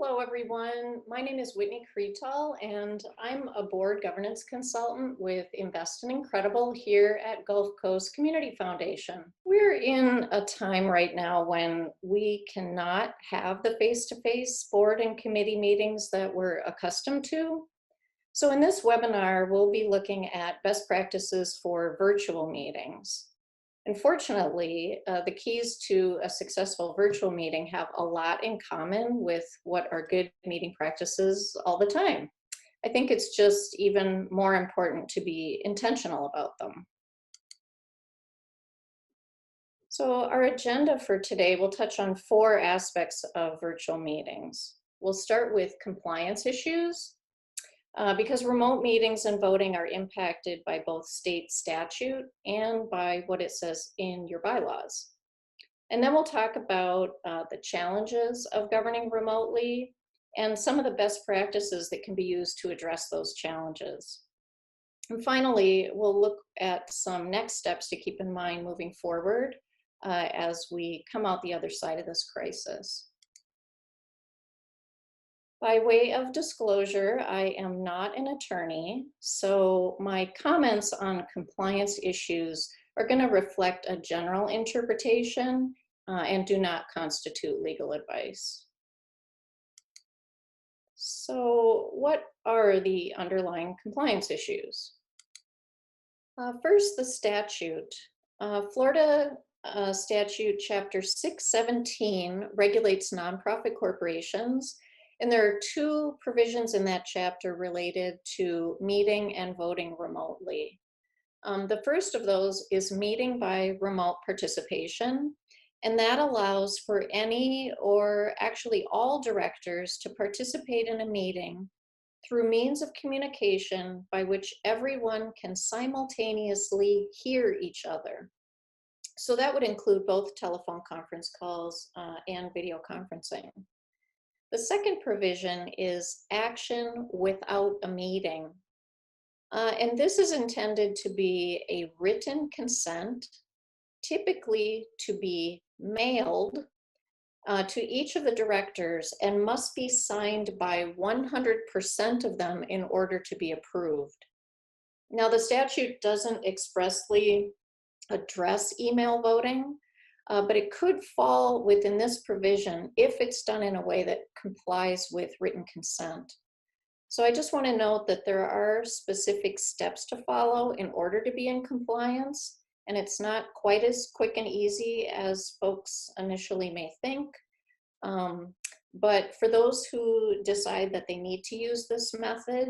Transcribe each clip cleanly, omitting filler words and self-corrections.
Hello, everyone. My name is Whitney Cretal, and I'm a board governance consultant with Invest in Incredible here at Gulf Coast Community Foundation. We're in a time right now when we cannot have the face-to-face board and committee meetings that we're accustomed to. So in this webinar, we'll be looking at best practices for virtual meetings. Unfortunately, the keys to a successful virtual meeting have a lot in common with what are good meeting practices all the time. I think it's just even more important to be intentional about them. So our agenda for today will touch on 4 aspects of virtual meetings. We'll start with compliance issues, because remote meetings and voting are impacted by both state statute and by what it says in your bylaws. And then we'll talk about the challenges of governing remotely and some of the best practices that can be used to address those challenges. And finally, we'll look at some next steps to keep in mind moving forward as we come out the other side of this crisis. By way of disclosure, I am not an attorney, so my comments on compliance issues are going to reflect a general interpretation and do not constitute legal advice. So what are the underlying compliance issues? First, the statute. Florida Statute Chapter 617 regulates nonprofit corporations. And there are 2 provisions in that chapter related to meeting and voting remotely. The first of those is meeting by remote participation, and that allows for any or actually all directors to participate in a meeting through means of communication by which everyone can simultaneously hear each other. So that would include both telephone conference calls and video conferencing. The second provision is action without a meeting. And this is intended to be a written consent, typically to be mailed to each of the directors and must be signed by 100% of them in order to be approved. Now, the statute doesn't expressly address email voting, but it could fall within this provision if it's done in a way that complies with written consent. So I just want to note that there are specific steps to follow in order to be in compliance, and it's not quite as quick and easy as folks initially may think. But for those who decide that they need to use this method,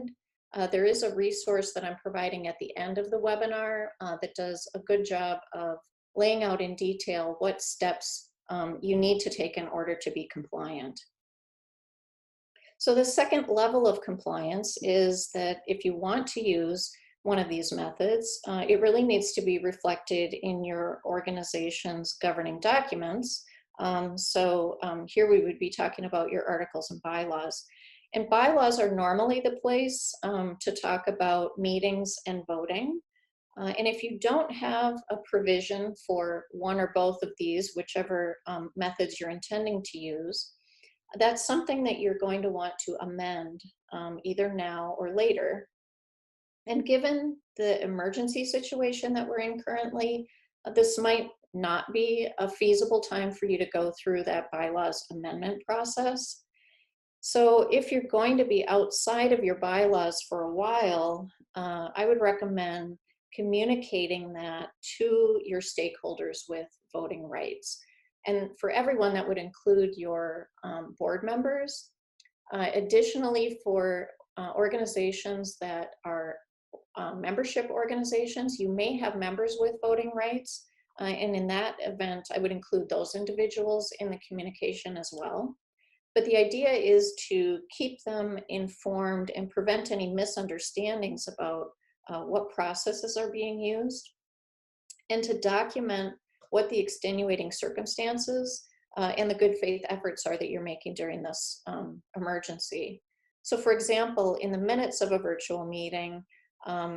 there is a resource that I'm providing at the end of the webinar that does a good job of laying out in detail what steps you need to take in order to be compliant. So the second level of compliance is that if you want to use one of these methods, it really needs to be reflected in your organization's governing documents. Here we would be talking about your articles and bylaws. And bylaws are normally the place to talk about meetings and voting. And if you don't have a provision for one or both of these, whichever methods you're intending to use, that's something that you're going to want to amend either now or later. And given the emergency situation that we're in currently, this might not be a feasible time for you to go through that bylaws amendment process. So if you're going to be outside of your bylaws for a while, I would recommend communicating that to your stakeholders with voting rights. And for everyone, that would include your board members. Additionally, for organizations that are membership organizations, you may have members with voting rights. And in that event, I would include those individuals in the communication as well. But the idea is to keep them informed and prevent any misunderstandings about what processes are being used, and to document what the extenuating circumstances and the good faith efforts are that you're making during this emergency. So for example, in the minutes of a virtual meeting,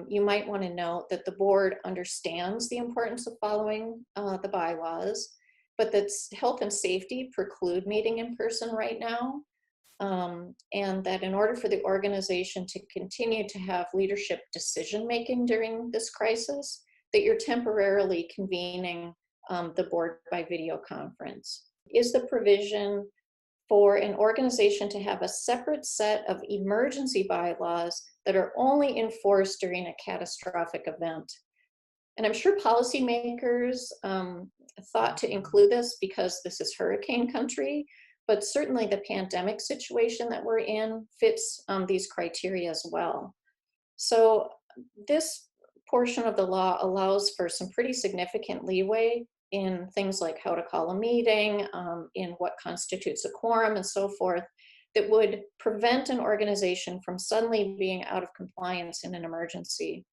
you might want to note that the board understands the importance of following the bylaws, but that health and safety preclude meeting in person right now. and that in order for the organization to continue to have leadership decision-making during this crisis, that you're temporarily convening the board by video conference. Is the provision for an organization to have a separate set of emergency bylaws that are only enforced during a catastrophic event. And I'm sure policymakers thought to include this because this is hurricane country, but certainly the pandemic situation that we're in fits these criteria as well. So this portion of the law allows for some pretty significant leeway in things like how to call a meeting, in what constitutes a quorum and so forth, that would prevent an organization from suddenly being out of compliance in an emergency.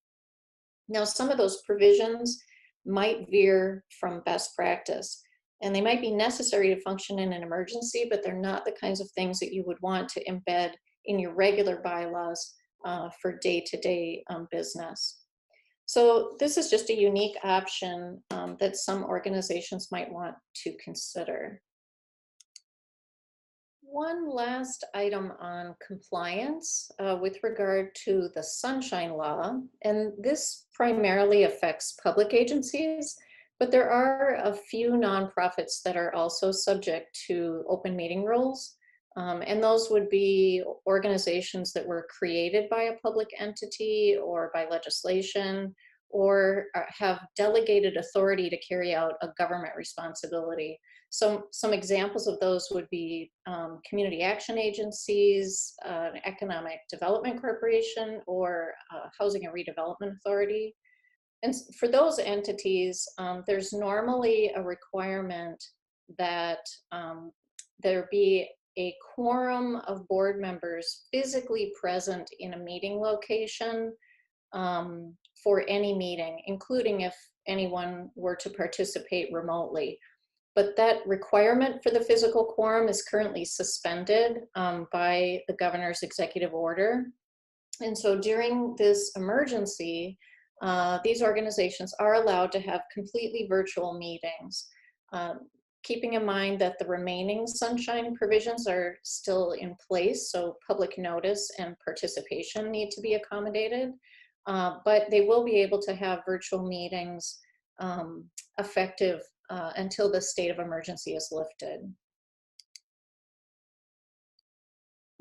Now, some of those provisions might veer from best practice, and they might be necessary to function in an emergency, but they're not the kinds of things that you would want to embed in your regular bylaws for day-to-day business. So this is just a unique option that some organizations might want to consider. One last item on compliance with regard to the Sunshine Law, and this primarily affects public agencies, but there are a few nonprofits that are also subject to open meeting rules. And those would be organizations that were created by a public entity or by legislation, or have delegated authority to carry out a government responsibility. So some examples of those would be community action agencies, economic development corporation, or housing and redevelopment authority. And for those entities, there's normally a requirement that there be a quorum of board members physically present in a meeting location for any meeting, including if anyone were to participate remotely. But that requirement for the physical quorum is currently suspended by the governor's executive order. And so during this emergency, these organizations are allowed to have completely virtual meetings, keeping in mind that the remaining sunshine provisions are still in place, so public notice and participation need to be accommodated, but they will be able to have virtual meetings effective until the state of emergency is lifted.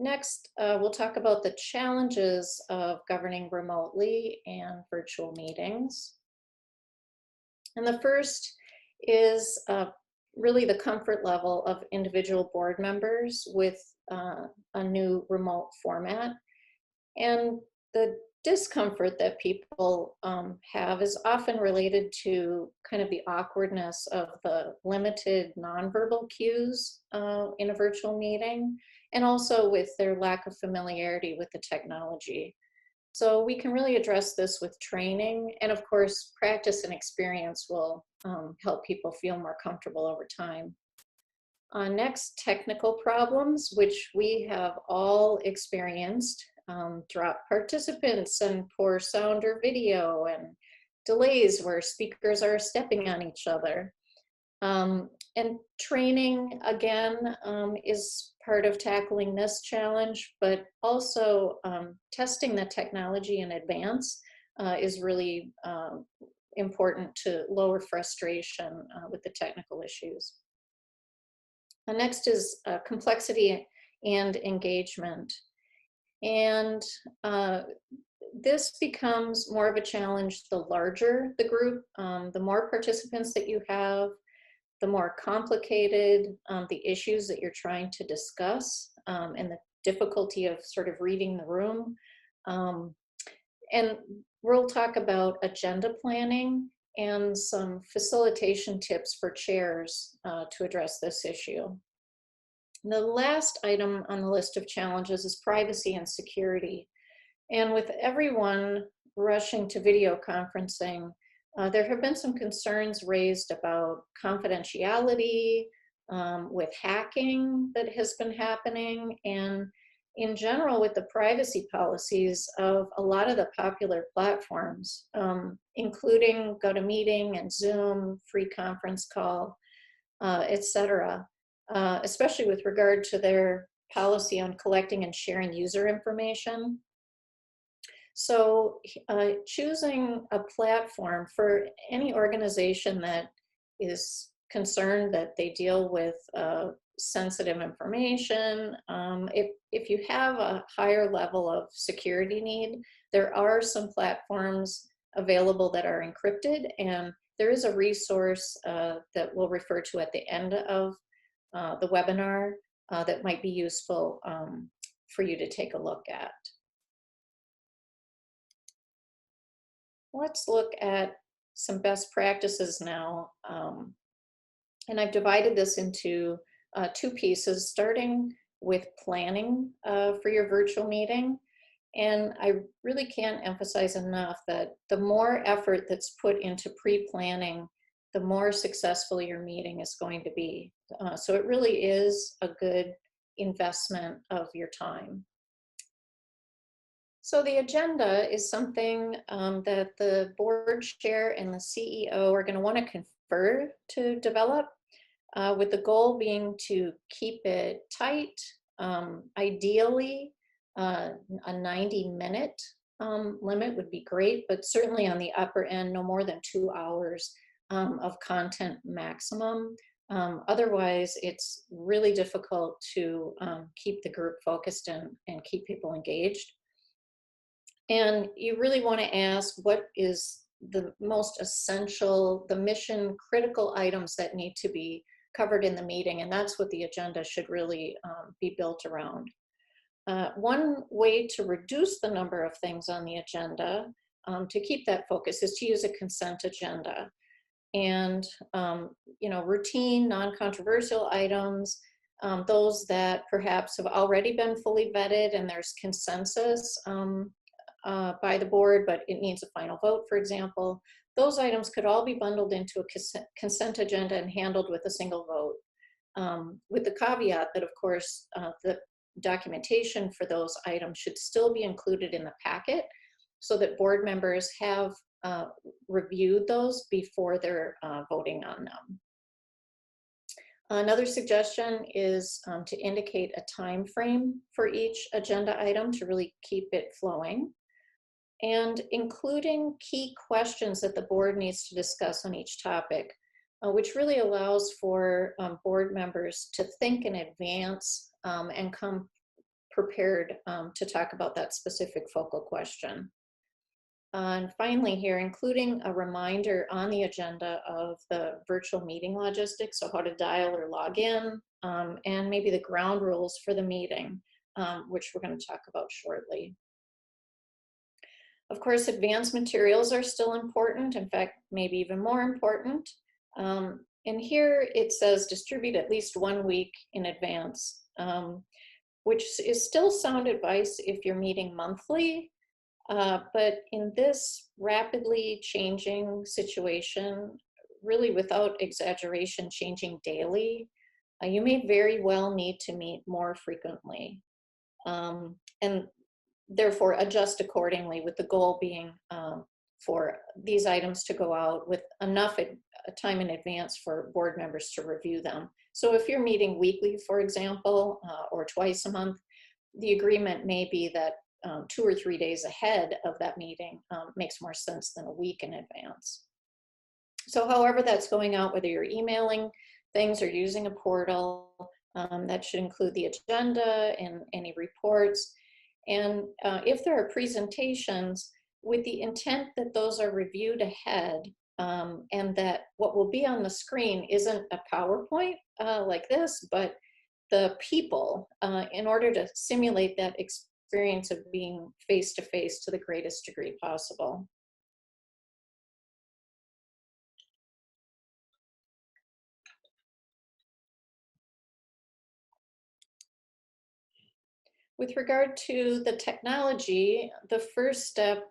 Next, we'll talk about the challenges of governing remotely and virtual meetings. And the first is really the comfort level of individual board members with a new remote format. And the discomfort that people have is often related to kind of the awkwardness of the limited nonverbal cues in a virtual meeting, and also with their lack of familiarity with the technology. So we can really address this with training, and of course, practice and experience will help people feel more comfortable over time. Next, technical problems, which we have all experienced. Drop participants and poor sound or video, and delays where speakers are stepping on each other. And training, again, is part of tackling this challenge, but also testing the technology in advance is really important to lower frustration with the technical issues. The next is complexity and engagement. And this becomes more of a challenge the larger the group, the more participants that you have, the more complicated the issues that you're trying to discuss, and the difficulty of sort of reading the room. And we'll talk about agenda planning and some facilitation tips for chairs to address this issue. The last item on the list of challenges is privacy and security. And with everyone rushing to video conferencing, there have been some concerns raised about confidentiality, with hacking that has been happening, and in general with the privacy policies of a lot of the popular platforms, including GoToMeeting and Zoom, free conference call, etc. Especially with regard to their policy on collecting and sharing user information. So choosing a platform for any organization that is concerned that they deal with sensitive information, if you have a higher level of security need, there are some platforms available that are encrypted, and there is a resource that we'll refer to at the end of the webinar that might be useful for you to take a look at. Let's look at some best practices now. And I've divided this into two pieces, starting with planning for your virtual meeting. And I really can't emphasize enough that the more effort that's put into pre-planning, the more successful your meeting is going to be. So it really is a good investment of your time. So the agenda is something that the board chair and the CEO are going to want to confer to develop, with the goal being to keep it tight, ideally a 90-minute limit would be great, but certainly on the upper end, no more than 2 hours of content maximum. Otherwise, it's really difficult to keep the group focused and keep people engaged. And you really want to ask what is the most essential, the mission critical items that need to be covered in the meeting. And that's what the agenda should really be built around. One way to reduce the number of things on the agenda to keep that focus is to use a consent agenda. And routine, non-controversial items, those that perhaps have already been fully vetted and there's consensus by the board, but it needs a final vote, for example, those items could all be bundled into a consent agenda and handled with a single vote, with the caveat that, of course, the documentation for those items should still be included in the packet so that board members have reviewed those before they're voting on them. Another suggestion is to indicate a time frame for each agenda item to really keep it flowing, and including key questions that the board needs to discuss on each topic, which really allows for board members to think in advance and come prepared to talk about that specific focal question. And finally here, including a reminder on the agenda of the virtual meeting logistics, so how to dial or log in, and maybe the ground rules for the meeting, which we're going to talk about shortly. Of course, advanced materials are still important, in fact, maybe even more important. And here it says distribute at least 1 week in advance, which is still sound advice if you're meeting monthly. But in this rapidly changing situation, really without exaggeration, changing daily, you may very well need to meet more frequently. And therefore adjust accordingly, with the goal being for these items to go out with enough time in advance for board members to review them. So if you're meeting weekly, for example, or twice a month, the agreement may be that 2 or 3 days ahead of that meeting makes more sense than a week in advance. So however that's going out, whether you're emailing things or using a portal, that should include the agenda and any reports. And if there are presentations, with the intent that those are reviewed ahead, and that what will be on the screen isn't a PowerPoint like this, but the people, in order to simulate that experience of being face-to-face to the greatest degree possible. With regard to the technology, the first step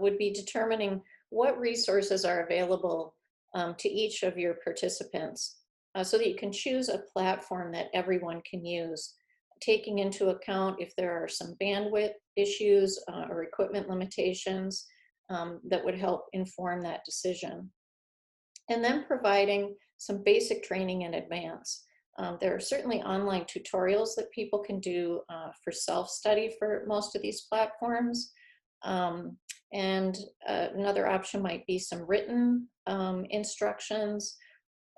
would be determining what resources are available to each of your participants, so that you can choose a platform that everyone can use, taking into account if there are some bandwidth issues or equipment limitations that would help inform that decision. And then providing some basic training in advance. There are certainly online tutorials that people can do for self-study for most of these platforms. And another option might be some written instructions.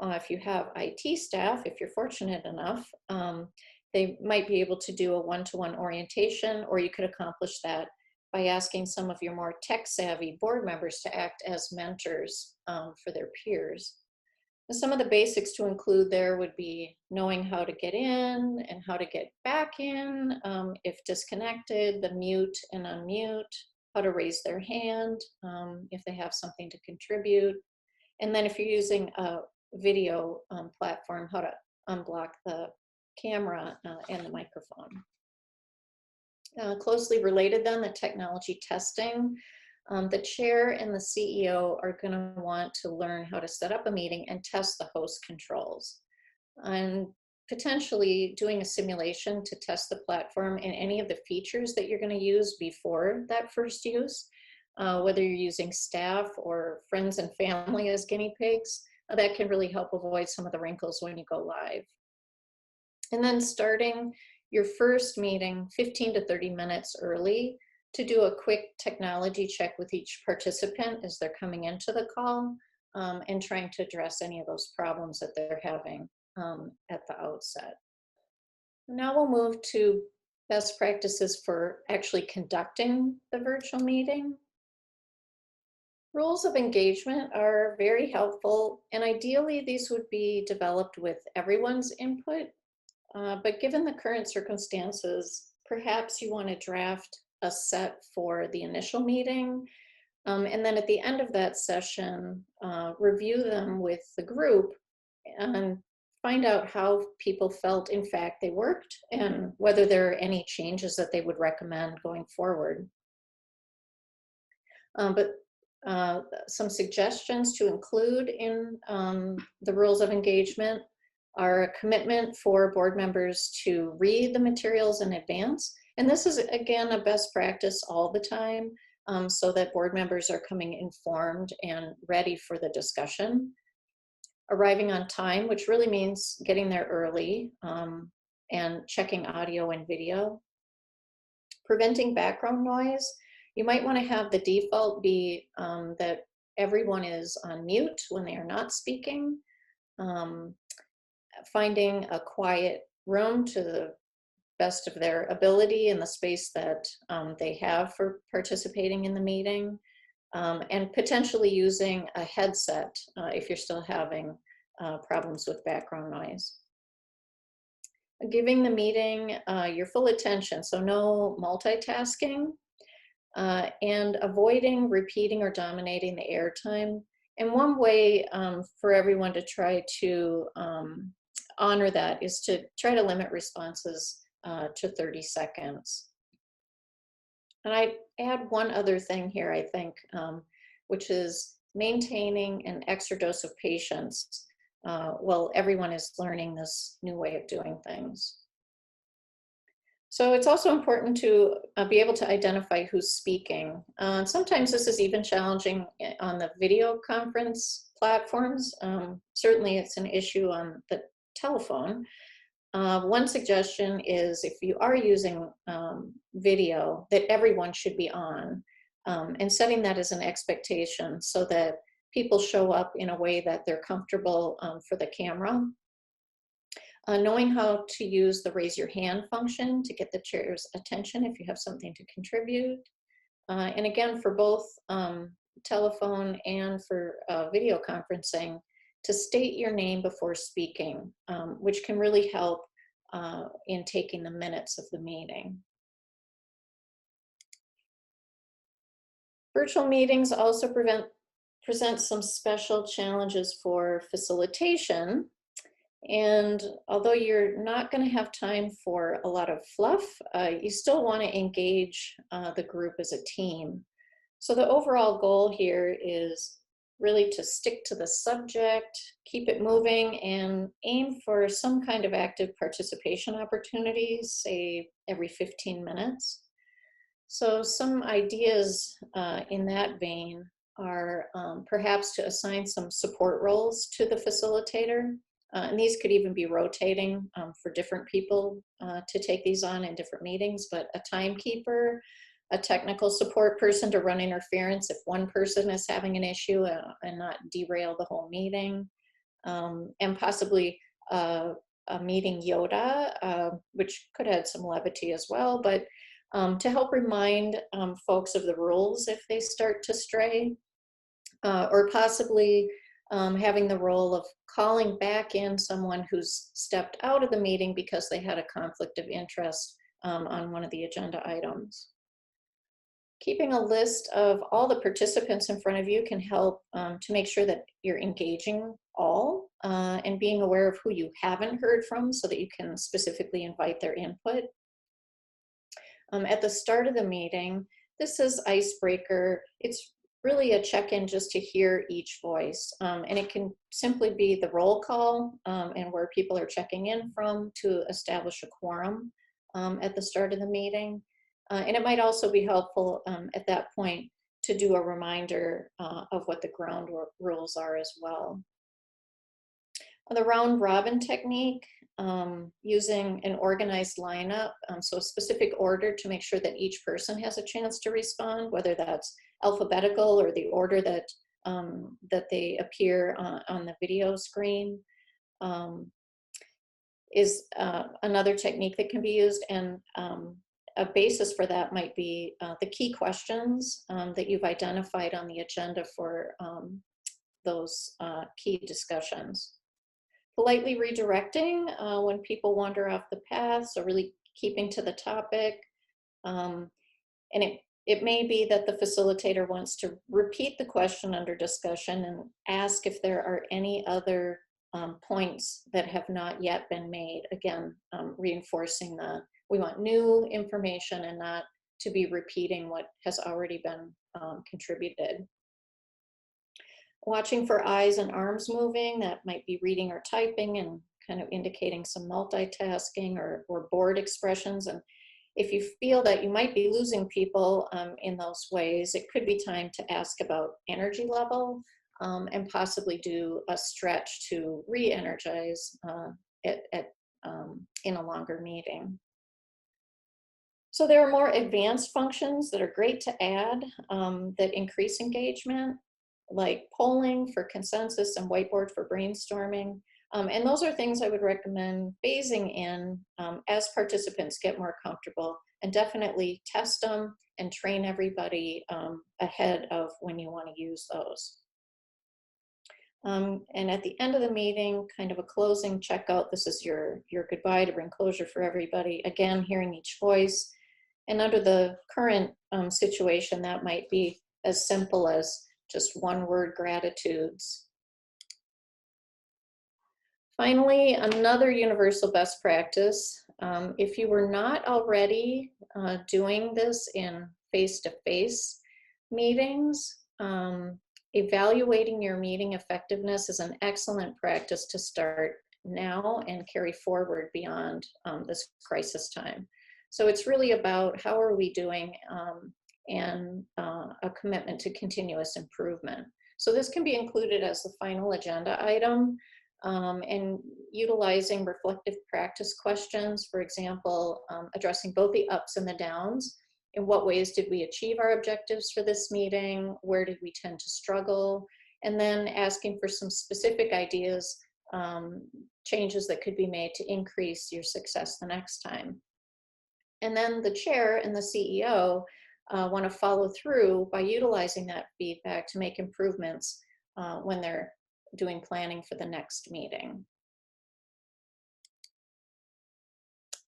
If you have IT staff, if you're fortunate enough, they might be able to do a one-to-one orientation, or you could accomplish that by asking some of your more tech-savvy board members to act as mentors for their peers. And some of the basics to include there would be knowing how to get in and how to get back in, if disconnected, the mute and unmute, how to raise their hand if they have something to contribute. And then if you're using a video platform, how to unblock the camera and the microphone. Closely related then, the technology testing. The chair and the CEO are going to want to learn how to set up a meeting and test the host controls. And potentially doing a simulation to test the platform and any of the features that you're going to use before that first use, whether you're using staff or friends and family as guinea pigs, that can really help avoid some of the wrinkles when you go live. And then starting your first meeting 15 to 30 minutes early to do a quick technology check with each participant as they're coming into the call and trying to address any of those problems that they're having at the outset. Now we'll move to best practices for actually conducting the virtual meeting. Rules of engagement are very helpful, and ideally these would be developed with everyone's input. But given the current circumstances, perhaps you want to draft a set for the initial meeting, and then at the end of that session, review them with the group and find out how people felt in fact they worked and whether there are any changes that they would recommend going forward. But some suggestions to include in the rules of engagement are a commitment for board members to read the materials in advance. And this is, again, a best practice all the time so that board members are coming informed and ready for the discussion. Arriving on time, which really means getting there early and checking audio and video. Preventing background noise. You might want to have the default be that everyone is on mute when they are not speaking. Finding a quiet room to the best of their ability in the space that they have for participating in the meeting, and potentially using a headset if you're still having problems with background noise. Giving the meeting your full attention, so no multitasking, and avoiding repeating or dominating the airtime. And one way for everyone to try to honor that is to try to limit responses to 30 seconds. And I add one other thing here, I think, which is maintaining an extra dose of patience while everyone is learning this new way of doing things. So it's also important to be able to identify who's speaking. Sometimes this is even challenging on the video conference platforms. Certainly it's an issue on the telephone. One suggestion is if you are using video, that everyone should be on, and setting that as an expectation so that people show up in a way that they're comfortable for the camera. Knowing how to use the raise your hand function to get the chair's attention if you have something to contribute. And again, for both telephone and for video conferencing, to state your name before speaking, which can really help in taking the minutes of the meeting. Virtual meetings also present some special challenges for facilitation. And although you're not going to have time for a lot of fluff, you still want to engage the group as a team. So the overall goal here is really to stick to the subject, keep it moving, and aim for some kind of active participation opportunities, say every 15 minutes. So some ideas in that vein are perhaps to assign some support roles to the facilitator. And these could even be rotating for different people to take these on in different meetings, but a timekeeper, a technical support person to run interference if one person is having an issue and not derail the whole meeting, and possibly a meeting Yoda, which could add some levity as well, but to help remind folks of the rules if they start to stray, or possibly having the role of calling back in someone who's stepped out of the meeting because they had a conflict of interest on one of the agenda items. Keeping a list of all the participants in front of you can help to make sure that you're engaging all and being aware of who you haven't heard from so that you can specifically invite their input. At the start of the meeting, this is icebreaker. It's really a check-in just to hear each voice. And it can simply be the roll call and where people are checking in from to establish a quorum at the start of the meeting. And it might also be helpful at that point to do a reminder of what the ground rules are as well. The round robin technique, using an organized lineup, so a specific order to make sure that each person has a chance to respond, whether that's alphabetical or the order that, that they appear on the video screen, is another technique that can be used. And a basis for that might be the key questions that you've identified on the agenda for those key discussions. Politely redirecting when people wander off the path, so really keeping to the topic. And it may be that the facilitator wants to repeat the question under discussion and ask if there are any other points that have not yet been made. Again, reinforcing we want new information and not to be repeating what has already been contributed. Watching for eyes and arms moving, that might be reading or typing and kind of indicating some multitasking or bored expressions. And if you feel that you might be losing people in those ways, it could be time to ask about energy level and possibly do a stretch to re-energize in a longer meeting. So there are more advanced functions that are great to add that increase engagement, like polling for consensus and whiteboard for brainstorming. And those are things I would recommend phasing in as participants get more comfortable, and definitely test them and train everybody ahead of when you want to use those. And at the end of the meeting, kind of a closing checkout. This is your goodbye to bring closure for everybody. Again, hearing each voice. And under the current situation, that might be as simple as just one-word gratitudes. Finally, another universal best practice. If you were not already doing this in face-to-face meetings, evaluating your meeting effectiveness is an excellent practice to start now and carry forward beyond this crisis time. So it's really about how are we doing and a commitment to continuous improvement. So this can be included as the final agenda item and utilizing reflective practice questions, for example, addressing both the ups and the downs. In what ways did we achieve our objectives for this meeting? Where did we tend to struggle? And then asking for some specific ideas, changes that could be made to increase your success the next time. And then the chair and the CEO want to follow through by utilizing that feedback to make improvements when they're doing planning for the next meeting.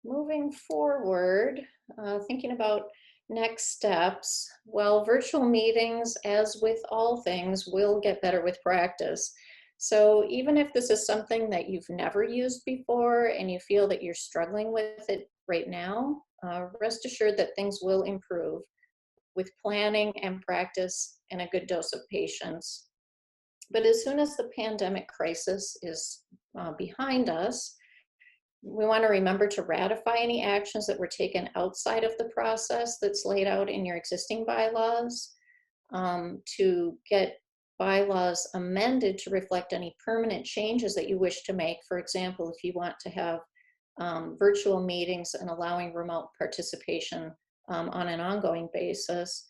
Moving forward, thinking about next steps. Well, virtual meetings, as with all things, will get better with practice. So even if this is something that you've never used before and you feel that you're struggling with it right now, rest assured that things will improve with planning and practice and a good dose of patience. But as soon as the pandemic crisis is behind us, we want to remember to ratify any actions that were taken outside of the process that's laid out in your existing bylaws, to get bylaws amended to reflect any permanent changes that you wish to make. For example, if you want to have virtual meetings and allowing remote participation on an ongoing basis.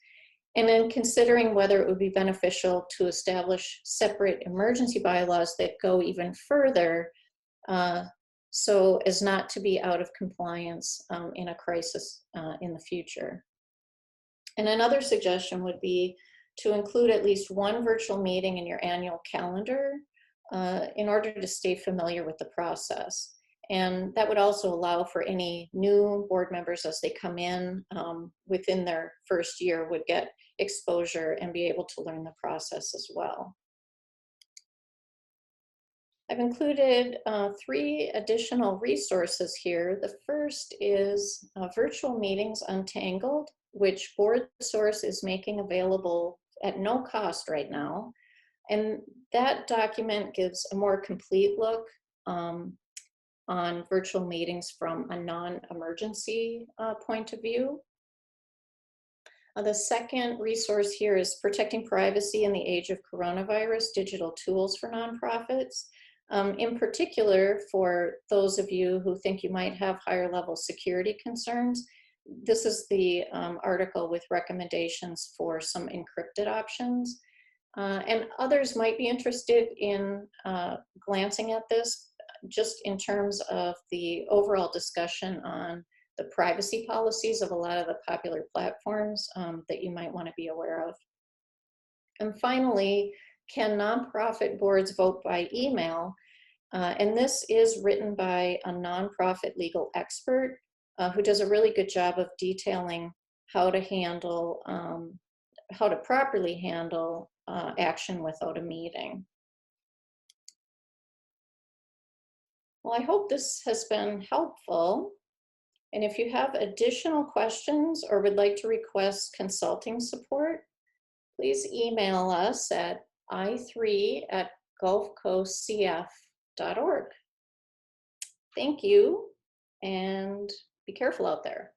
And then considering whether it would be beneficial to establish separate emergency bylaws that go even further so as not to be out of compliance in a crisis in the future. And another suggestion would be to include at least one virtual meeting in your annual calendar in order to stay familiar with the process. And that would also allow for any new board members as they come in within their first year would get exposure and be able to learn the process as well. I've included 3 additional resources here. The first is Virtual Meetings Untangled, which BoardSource is making available at no cost right now. And that document gives a more complete look on virtual meetings from a non-emergency point of view. The second resource here is Protecting Privacy in the Age of Coronavirus, Digital Tools for Nonprofits. In particular, for those of you who think you might have higher level security concerns, this is the article with recommendations for some encrypted options. And others might be interested in glancing at this just in terms of the overall discussion on the privacy policies of a lot of the popular platforms that you might want to be aware of. And finally, Can Nonprofit Boards Vote by Email? And this is written by a nonprofit legal expert who does a really good job of detailing how to handle, how to properly handle action without a meeting. Well, I hope this has been helpful. And if you have additional questions or would like to request consulting support, please email us at i3@gulfcoastcf.org. Thank you, and be careful out there.